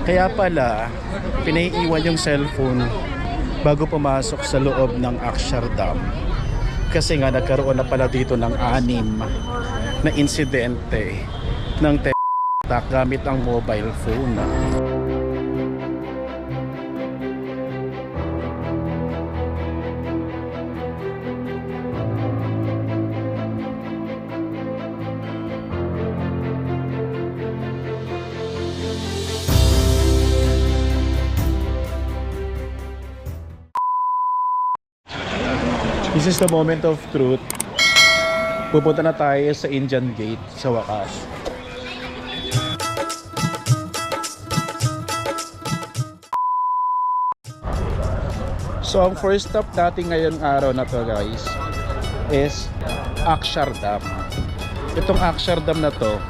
Kaya pala, pinaiiwan yung cellphone bago pumasok sa loob ng Akshardam. Kasi nga nagkaroon na pala dito ng 6 na insidente ng attack gamit ang mobile phone. This is the moment of truth. Pupunta na tayo sa Indian Gate sa wakas. So ang first stop natin ngayong araw na to guys is Akshardam. Itong Akshardam na to,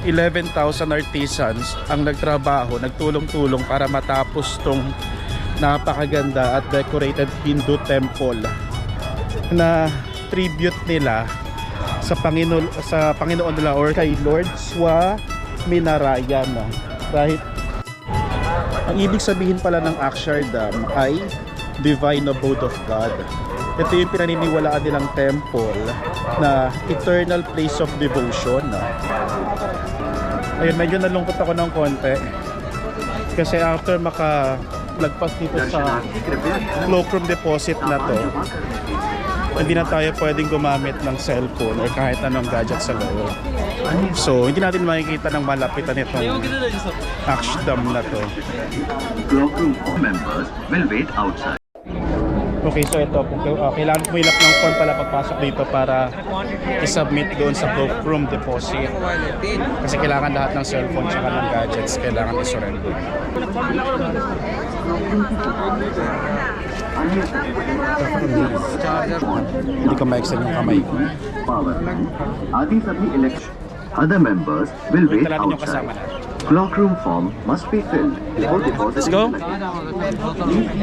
11,000 artisans ang nagtrabaho, nagtulong-tulong para matapos tong napakaganda at decorated Hindu temple na tribute nila sa Panginoon nila or kay Lord Swaminarayan. Right? Ang ibig sabihin pala ng Akshardam ay Divine Abode of God. Ito yung pinaniniwalaan nilang temple na eternal place of devotion. Ayun, medyo nalungkot ako ng konti kasi after makalagpas dito sa cloakroom deposit na to, hindi na tayo pwedeng gumamit ng cellphone or kahit anong gadget sa loob. So, hindi natin makikita ng malapitan itong Akshardam na to. Cloakroom members will wait outside. Okay, so ito, kailangan pumilap ng form pala pagpasok dito para i-submit doon sa cloakroom deposit. Kasi kailangan lahat ng cellphone tsaka ng gadgets, kailangan i-surrender. Hindi ko ma-extend yung kamay ko. Other members will wait outside. Cloakroom form must be filled before Let's depositing. go!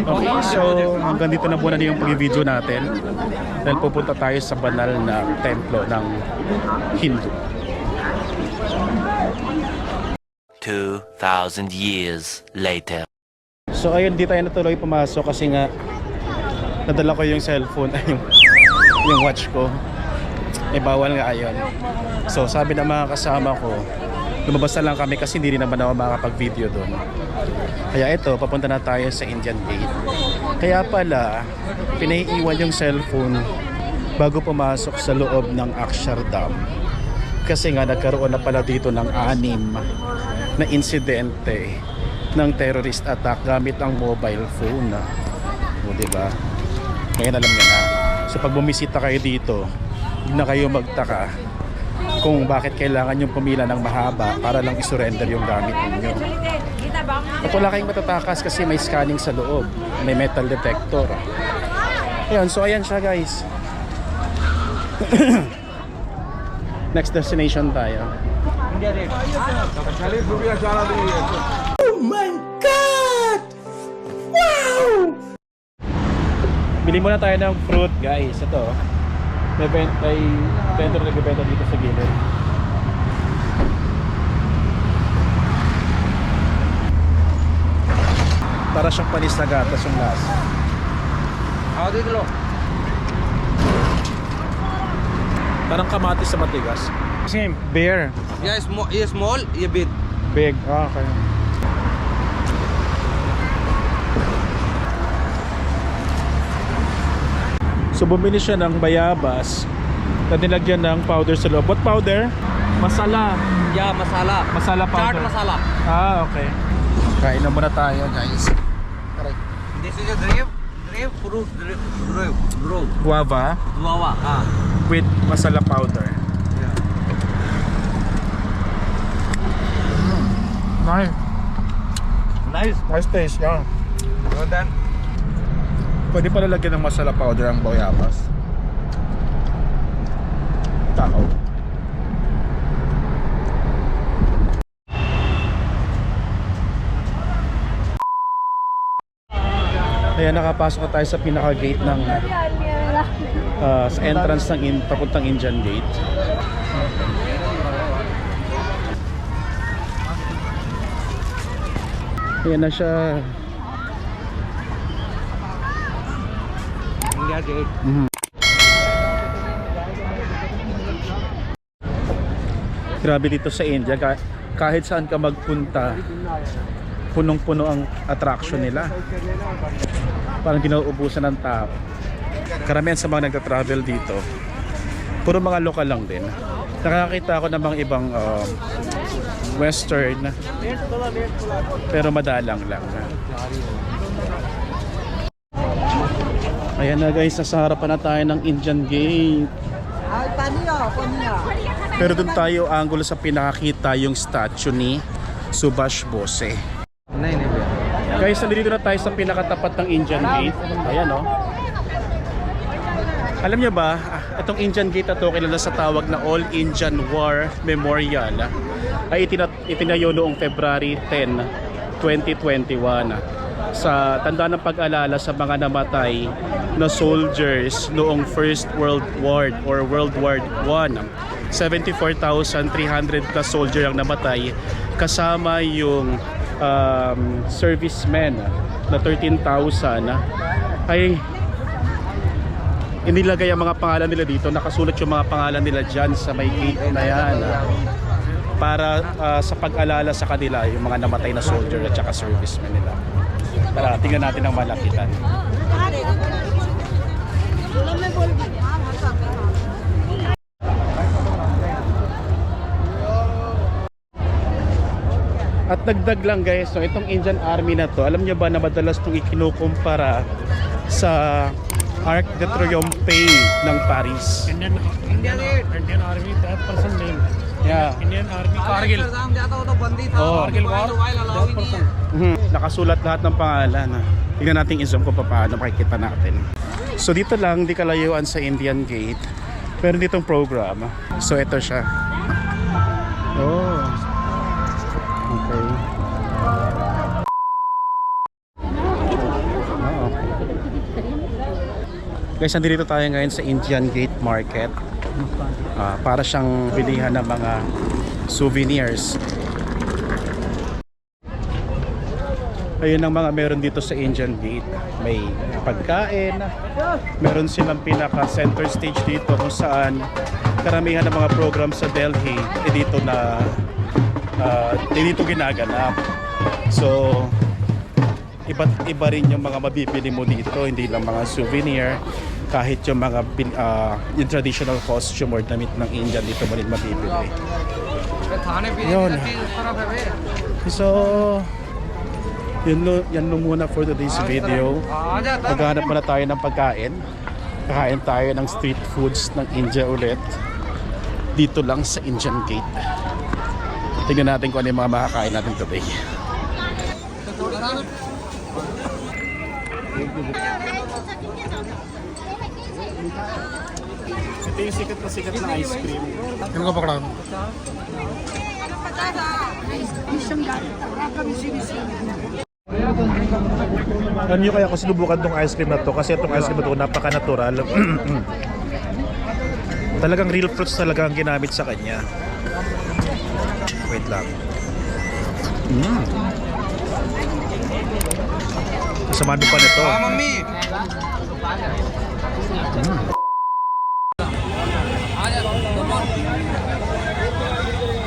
Okay, so hanggang dito na muna yung pag-video natin dahil pupunta tayo sa banal na templo ng Hindu. 2,000 years later. So ayun, di tayo natuloy pumasok kasi nga nadala ko yung cellphone, yung watch ko. Bawal nga ayun. So sabi ng mga kasama ko, lumabas na lang kami kasi hindi rin naman ako makakapag-video doon. Kaya ito, papunta na tayo sa Indian Gate. Kaya pala, pinaiiwan yung cellphone bago pumasok sa loob ng Akshardam. Kasi nga nagkaroon na pala dito ng 6 na insidente ng terrorist attack gamit ang mobile phone. O diba? Ngayon alam niyo na. So pag bumisita kayo dito, huwag na kayo magtaka kung bakit kailangan yung pumila ng mahaba para lang isurrender yung gamit ninyo. At wala kayong matatakas kasi may scanning sa loob, may metal detector. Ayun, so ayan siya guys. Next destination tayo. Oh my God! Wow! Bili muna tayo ng fruit guys. Ito may vendor na nagbebenta dito sa gilid. Para siyang panis na gatas yung lasa. Parang kamatis sa matigas. Kasi bear. Yeah, small, yeah, big. Big. Ah, okay. So bumili siya ng bayabas na nilagyan ng powder sa loob. What powder? Masala. Yeah, masala. Masala powder. Chaat masala. Ah, okay. Kain na muna tayo guys. This is a grape fruit, Guava guava. with masala powder. Yeah. Nice. Nice. Nice taste, yeah. So then, Pwede pala lagyan ng masala powder ang bayabas. Takaw. Ayan, nakapasok na tayo sa pinaka-gate ng sa entrance ng papuntang Indian Gate. Ayan na siya. India Gate. Grabe dito sa India, kahit saan ka magpunta, punong-puno ang attraction nila. Parang di nauubusan ng tao. Karamihan sa mga nagta-travel dito, puro mga lokal lang din. Nakakita ako ng mga ibang western, pero madalang lang. Ayan na guys, nasa harapan na tayo ng Indian Gate. Pero dun tayo angulo sa pinakakita yung statue ni Subhash Bose. Guys, nandito na tayo sa pinakatapat ng Indian Gate. Ayan o. Alam nyo ba, itong Indian Gate na to kilala sa tawag na All Indian War Memorial ay itinayo noong February 10, 2021 sa tanda ng pag-alala sa mga namatay na soldiers noong First World War or World War I. 74,300 ka soldier ang namatay, kasama yung servicemen na 13,000 ay inilagay ang mga pangalan nila dito. Nakasulat yung mga pangalan nila dyan sa may gate na yan para sa pag-alala sa kanila, yung mga namatay na soldier at saka servicemen nila. Tara, tingnan natin ang malapitan. At dagdag lang guys, so itong Indian Army na to, alam nyo ba na madalas itong ikinukumpara sa Arc de Triomphe ng Paris? India Gate. Indian Army, that person name. Yeah. Indian Army, Kargil. Exam जाता हो तो बंदी था Oh. Kargil war, that person. Nakasulat lahat ng pangalan. Tingnan natin i-zoom ko paano makikita natin. So dito lang, di kalayuan sa Indian Gate. Pero ditong program. So ito siya. Oh. Okay. Oh. Guys, nandito tayo ngayon sa Indian Gate Market. Para siyang bilihan ng mga souvenirs. Ayun ang mga meron dito sa Indian Gate. May pagkain, meron silang pinaka center stage dito kung saan karamihan ng mga program sa Delhi dito na dito ginaganap. So iba't iba rin yung mga mabibili mo dito, hindi lang mga souvenir, kahit yung mga yung traditional costume or damit ng India dito mo rin mabibili. थाने पे Yun. उस तरफ है बे So yan muna for today's video. आ जाता Maghanap muna tayo ng pagkain. Kakain tayo ng street foods ng India ulit. Dito lang sa Indian Gate. Tingnan natin kung ano yung mga makakain natin today. Ito yung sikat na ice cream. इनको पकड़ा दो. Alam nyo kaya ko sinubukan tong ice cream na to kasi itong ice cream na to napaka-natural. Talagang real fruits talaga ang ginamit sa kanya. Wait lang. Kasama pa nito. हाँ mummy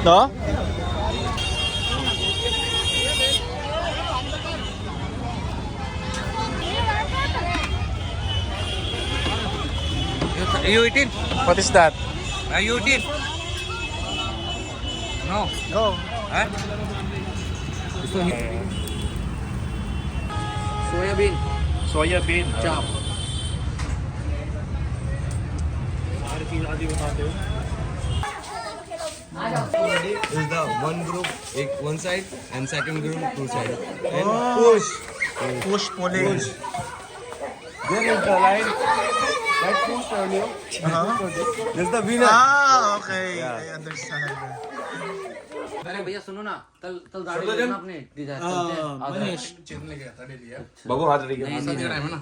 No? you eating What is that? are you eating no Go. huh soya bean Soya bean. chop This is the one group, one side, and second group, two side. And push. Push pulling. There is the line. That push earlier. This is the winner. Ah, okay. I understand. अरे भैया सुनो ना कल कल दाढ़ी करना अपने दीदा मनीष बाबू हाथ रखिए ऐसा दे रहा है ना